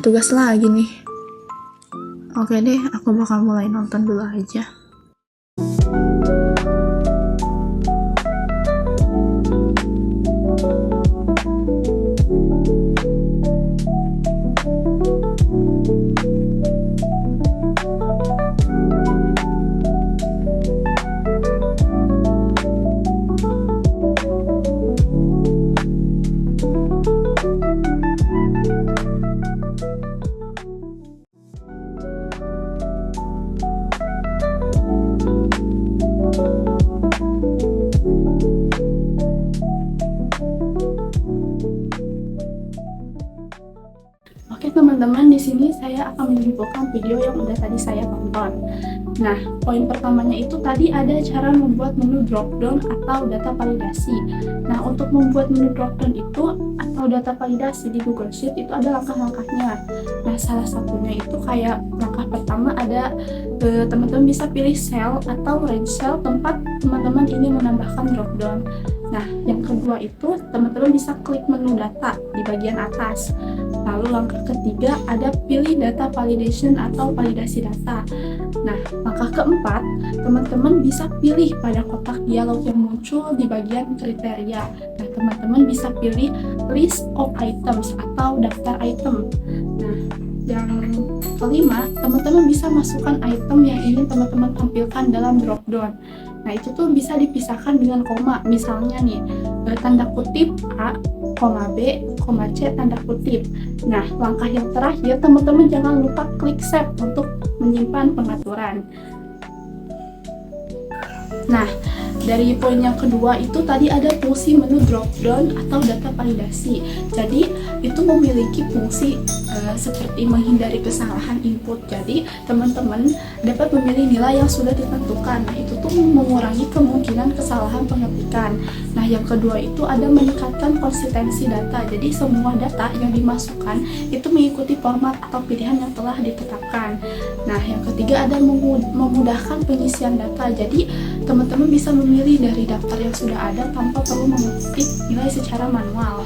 tugas lagi nih. Oke deh, aku bakal mulai nonton dulu aja. Oke teman-teman, di sini saya akan menyimpulkan video yang udah tadi saya tonton. Nah, poin pertamanya itu tadi ada cara membuat menu dropdown atau data validasi. Nah, untuk membuat menu dropdown itu atau data validasi di Google Sheet itu ada langkah-langkahnya. Nah, salah satunya itu kayak langkah pertama ada teman-teman bisa pilih cell atau range cell tempat teman-teman ingin menambahkan dropdown. Nah, yang kedua itu teman-teman bisa klik menu data di bagian atas. Lalu langkah ketiga ada pilih data validation atau validasi data. Nah, langkah keempat, teman-teman bisa pilih pada kotak dialog yang muncul di bagian kriteria. Nah, teman-teman bisa pilih list of items atau daftar item. Nah, yang kelima, teman-teman bisa masukkan item yang ingin teman-teman tampilkan dalam dropdown. Nah, itu tuh bisa dipisahkan dengan koma. Misalnya nih, tanda kutip A, koma B, koma C, tanda kutip. Nah, langkah yang terakhir, teman-teman jangan lupa klik save untuk menyimpan pengaturan. Nah, dari poin yang kedua itu tadi ada fungsi menu dropdown atau data validasi. Jadi, itu memiliki fungsi seperti menghindari kesalahan input. Jadi, teman-teman dapat memilih nilai yang sudah ditentukan. Nah, itu tuh mengurangi kemungkinan kesalahan pengetikan. Nah, yang kedua itu ada meningkatkan konsistensi data. Jadi, semua data yang dimasukkan itu mengikuti format atau pilihan yang telah ditetapkan. Nah, yang ketiga ada memudahkan pengisian data. Jadi, teman-teman bisa memilih dari daftar yang sudah ada tanpa perlu mengetik nilai secara manual.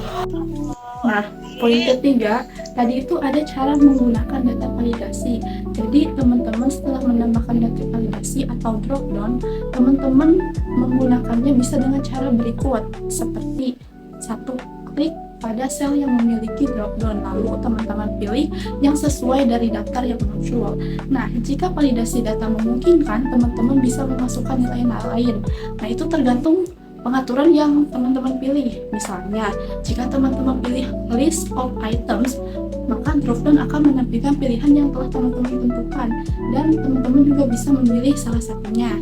Nah, poin ketiga, tadi itu ada cara menggunakan data validasi. Jadi, teman-teman setelah menambahkan data validasi atau dropdown, teman-teman menggunakannya bisa dengan cara berikut, seperti satu, klik pada sel yang memiliki dropdown, lalu teman-teman pilih yang sesuai dari daftar yang muncul. Nah, jika validasi data memungkinkan, teman-teman bisa memasukkan nilai lain. Nah, itu tergantung pengaturan yang teman-teman pilih. Misalnya, jika teman-teman pilih list of items, maka dropdown akan menampilkan pilihan yang telah teman-teman tentukan, dan teman-teman juga bisa memilih salah satunya.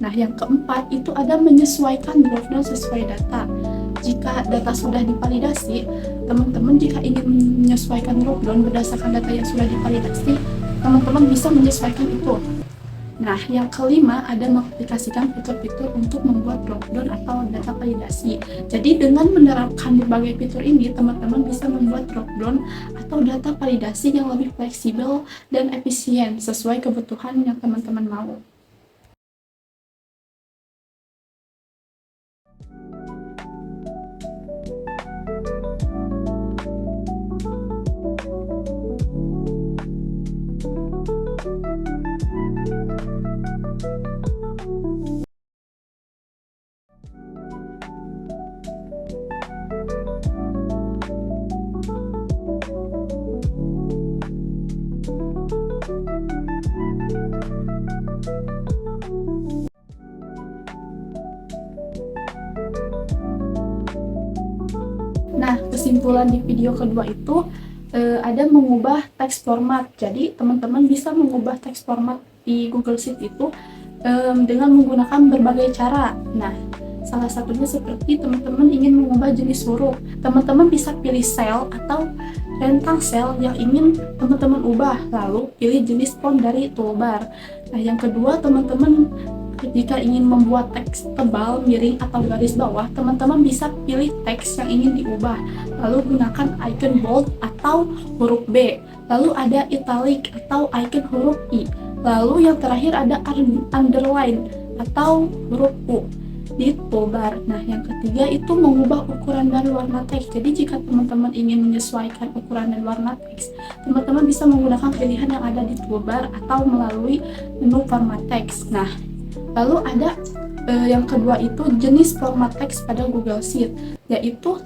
Nah, yang keempat itu ada menyesuaikan dropdown sesuai data. Jika data sudah divalidasi, teman-teman jika ingin menyesuaikan dropdown berdasarkan data yang sudah divalidasi, teman-teman bisa menyesuaikan itu. Nah, yang kelima ada mengaplikasikan fitur-fitur untuk membuat dropdown atau data validasi. Jadi, dengan menerapkan berbagai fitur ini, teman-teman bisa membuat dropdown atau data validasi yang lebih fleksibel dan efisien sesuai kebutuhan yang teman-teman mau. Nah, kesimpulan di video kedua itu ada mengubah teks format. Jadi, teman-teman bisa mengubah teks format di Google Sheet itu dengan menggunakan berbagai cara. Nah, salah satunya seperti teman-teman ingin mengubah jenis huruf. Teman-teman bisa pilih sel atau rentang sel yang ingin teman-teman ubah, lalu pilih jenis font dari toolbar. Nah, yang kedua, teman-teman jika ingin membuat teks tebal, miring, atau garis bawah, teman-teman bisa pilih teks yang ingin diubah, lalu gunakan icon bold atau huruf B, lalu ada italic atau icon huruf I, lalu yang terakhir ada underline atau huruf U. di toolbar. Nah, yang ketiga itu mengubah ukuran dan warna teks. Jadi jika teman-teman ingin menyesuaikan ukuran dan warna teks, teman-teman bisa menggunakan pilihan yang ada di toolbar atau melalui menu format teks. Nah, lalu ada yang kedua itu jenis format teks pada Google Sheet, yaitu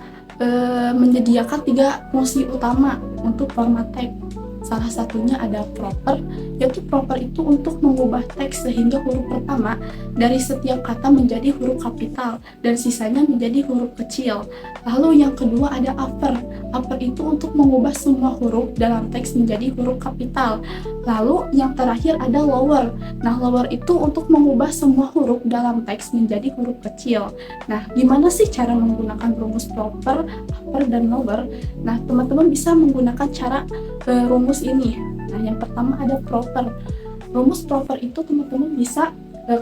menyediakan 3 fungsi utama untuk format teks. Salah satunya ada proper, yaitu proper itu untuk mengubah teks sehingga huruf pertama dari setiap kata menjadi huruf kapital dan sisanya menjadi huruf kecil. Lalu yang kedua ada upper. Upper itu untuk mengubah semua huruf dalam teks menjadi huruf kapital. Lalu yang terakhir ada lower. Nah, lower itu untuk mengubah semua huruf dalam teks menjadi huruf kecil. Nah, gimana sih cara menggunakan rumus proper, upper, dan lower? Nah, teman-teman bisa menggunakan cara rumus ini. Nah, yang pertama ada proper. Rumus proper itu teman-teman bisa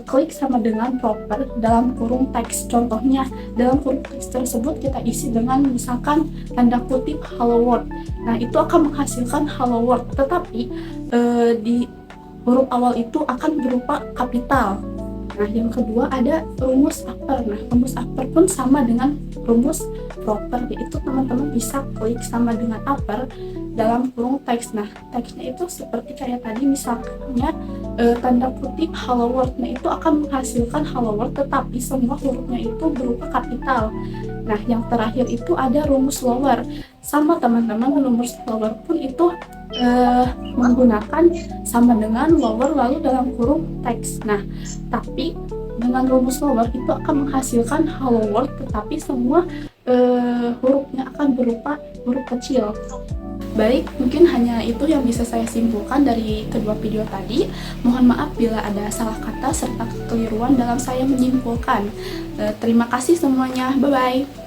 klik sama dengan proper dalam kurung teks. Contohnya, dalam kurung teks tersebut kita isi dengan misalkan tanda kutip hello world. Nah, itu akan menghasilkan hello world, tetapi di huruf awal itu akan berupa kapital. Nah, yang kedua ada rumus upper. Nah, rumus upper pun sama dengan rumus proper, yaitu teman-teman bisa klik sama dengan upper dalam kurung teks. Nah, teksnya itu seperti kayak tadi, misalnya tanda kutip hello world. Nah, itu akan menghasilkan hello world, tetapi semua hurufnya itu berupa kapital. Nah, yang terakhir itu ada rumus lower. Sama teman-teman, rumus lower pun itu menggunakan sama dengan lower lalu dalam kurung teks. Nah, tapi dengan rumus lower itu akan menghasilkan hello world, tetapi semua hurufnya akan berupa huruf kecil. Baik, mungkin hanya itu yang bisa saya simpulkan dari kedua video tadi. Mohon maaf bila ada salah kata serta kekeliruan dalam saya menyimpulkan. Terima kasih semuanya, bye-bye.